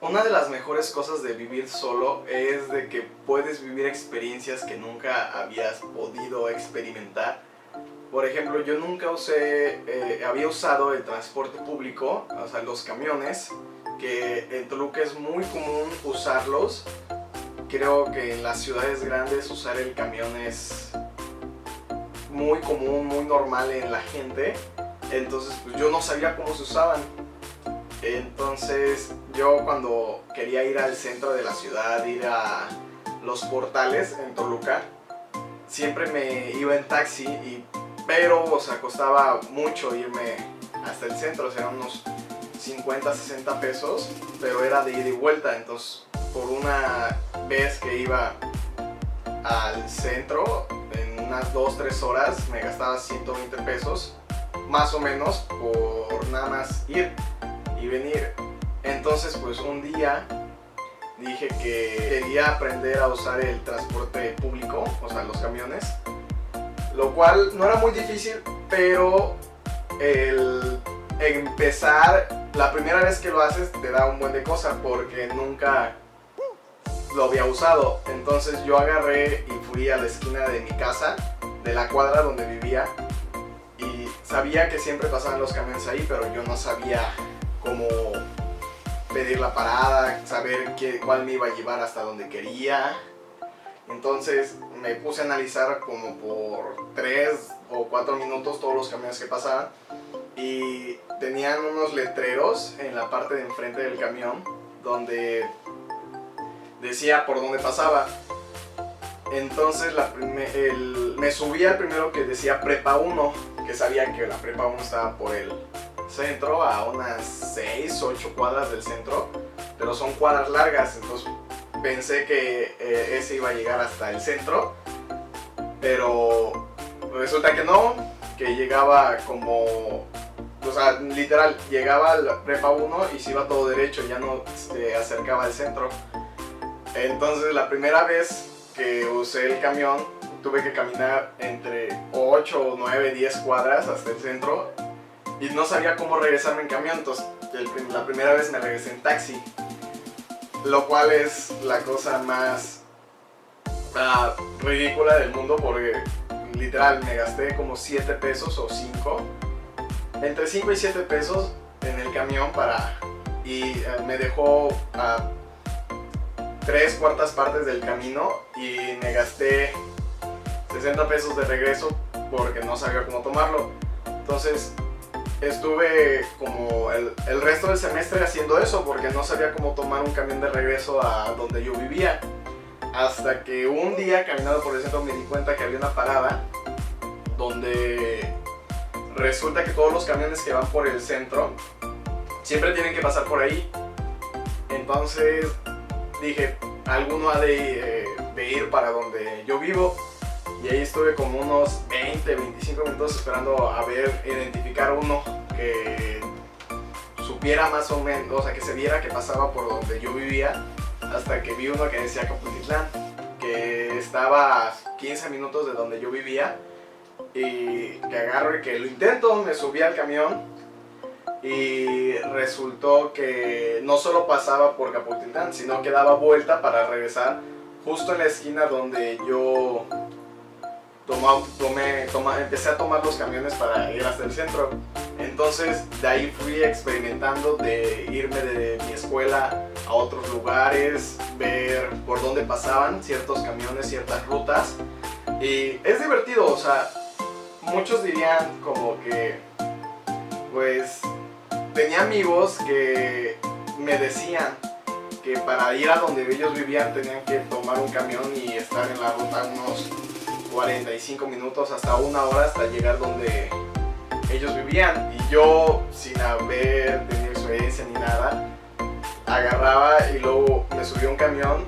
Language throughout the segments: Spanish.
Una de las mejores cosas de vivir solo es de que puedes vivir experiencias que nunca habías podido experimentar. Por ejemplo, yo nunca había usado el transporte público, o sea, los camiones, que en Toluca es muy común usarlos. Creo que en las ciudades grandes usar el camión es muy común, muy normal en la gente. Entonces, pues yo no sabía cómo se usaban. Entonces yo cuando quería ir al centro de la ciudad, ir a los portales en Toluca, siempre me iba en taxi, pero o sea, costaba mucho irme hasta el centro, o sea, unos 50, 60 pesos, pero era de ida y vuelta. Entonces por una vez que iba al centro, en unas 2, 3 horas me gastaba 120 pesos, más o menos, por nada más ir y venir. Entonces pues un día dije que quería aprender a usar el transporte público, o sea, los camiones, lo cual no era muy difícil, pero el empezar, la primera vez que lo haces te da un buen de cosas porque nunca lo había usado. Entonces yo agarré y fui a la esquina de mi casa, de la cuadra donde vivía, y sabía que siempre pasaban los camiones ahí, pero yo no sabía cómo pedir la parada, saber cuál me iba a llevar hasta donde quería. Entonces me puse a analizar como por 3 o 4 minutos todos los camiones que pasaban, y tenían unos letreros en la parte de enfrente del camión donde decía por dónde pasaba. Entonces me subí al primero que decía Prepa 1, que sabía que la Prepa 1 estaba por el centro, a unas 6, 8 cuadras del centro, pero son cuadras largas. Entonces pensé que ese iba a llegar hasta el centro, pero resulta que no, que llegaba como, o sea, literal, llegaba a la Prepa 1 y se iba todo derecho, ya no se acercaba al centro. Entonces la primera vez que usé el camión tuve que caminar entre 8, 9, 10 cuadras hasta el centro y no sabía cómo regresarme en camión. Entonces la primera vez me regresé en taxi, lo cual es la cosa más ridícula del mundo, porque literal me gasté como 7 pesos o 5, entre 5 y 7 pesos en el camión y me dejó a 3/4 partes del camino, y me gasté 60 pesos de regreso porque no sabía cómo tomarlo. Entonces estuve como el resto del semestre haciendo eso porque no sabía cómo tomar un camión de regreso a donde yo vivía, hasta que un día caminando por el centro me di cuenta que había una parada donde resulta que todos los camiones que van por el centro siempre tienen que pasar por ahí. Entonces dije, alguno ha de ir para donde yo vivo, y ahí estuve como unos 20, 25 minutos esperando a identificar uno que supiera más o menos, o sea, que se viera que pasaba por donde yo vivía, hasta que vi uno que decía Caputitlán, que estaba a 15 minutos de donde yo vivía, y que agarro y que lo intento, me subí al camión. Y resultó que no solo pasaba por Caputitlán, sino que daba vuelta para regresar justo en la esquina donde yo empecé a tomar los camiones para ir hasta el centro. Entonces de ahí fui experimentando de irme de mi escuela a otros lugares, ver por dónde pasaban ciertos camiones, ciertas rutas. Y es divertido, o sea, muchos dirían como que, pues, tenía amigos que me decían que para ir a donde ellos vivían tenían que tomar un camión y estar en la ruta unos 45 minutos hasta 1 hora hasta llegar donde ellos vivían. Y yo, sin haber tenido experiencia ni nada, agarraba y luego me subí a un camión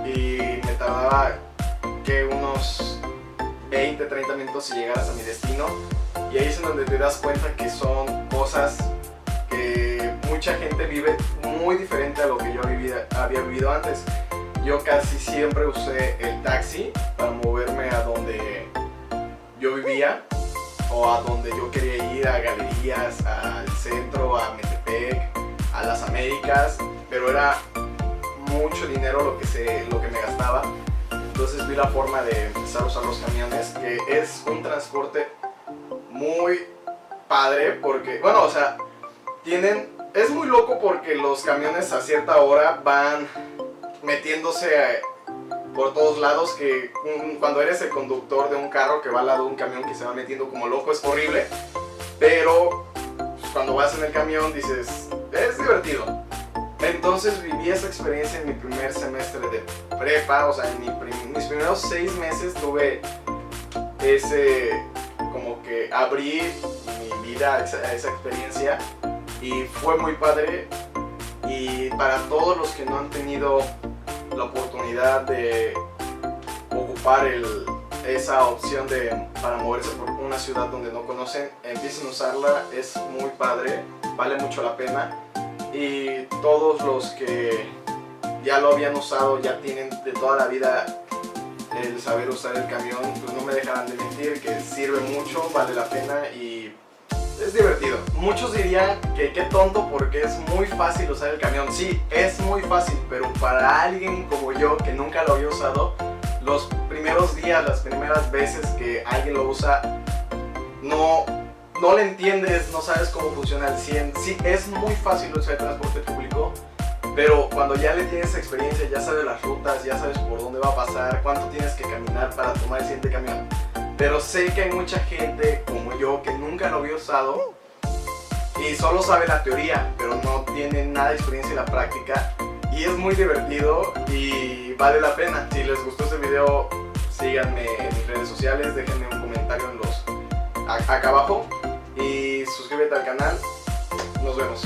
y me tardaba que unos 20, 30 minutos si llegaras a mi destino. Y ahí es en donde te das cuenta que son cosas que mucha gente vive muy diferente a lo que yo había vivido antes. Yo casi siempre usé el taxi para moverme a donde yo vivía o a donde yo quería ir, a galerías, al centro, a Metepec, a las Américas. pero era mucho dinero lo que me gastaba. Entonces vi la forma de empezar a usar los camiones, que es un transporte muy padre porque, bueno, o sea, es muy loco porque los camiones a cierta hora van metiéndose por todos lados, que cuando eres el conductor de un carro que va al lado de un camión que se va metiendo como loco es horrible, pero pues, cuando vas en el camión dices, es divertido. Entonces viví esa experiencia en mi primer semestre de prepa, o sea, en mis primeros 6 meses tuve ese, como que abrí mi vida a esa experiencia y fue muy padre. Y para todos los que no han tenido la oportunidad de ocupar esa opción para moverse por una ciudad donde no conocen, empiecen a usarla, es muy padre, vale mucho la pena. Y todos los que ya lo habían usado, ya tienen de toda la vida el saber usar el camión, pues no me dejarán de mentir que sirve mucho, vale la pena y es divertido. Muchos dirían que qué tonto porque es muy fácil usar el camión. Sí, es muy fácil, pero para alguien como yo que nunca lo había usado, los primeros días, las primeras veces que alguien lo usa, no le entiendes, no sabes cómo funciona al 100. Sí, es muy fácil usar el transporte público, pero cuando ya le tienes experiencia, ya sabes las rutas, ya sabes por dónde va a pasar, cuánto tienes que caminar para tomar el siguiente camión. Pero sé que hay mucha gente como yo que nunca lo había usado y solo sabe la teoría, pero no tiene nada de experiencia en la práctica. Y es muy divertido y vale la pena. Si les gustó este video, síganme en mis redes sociales, déjenme un comentario acá abajo y suscríbete al canal. Nos vemos.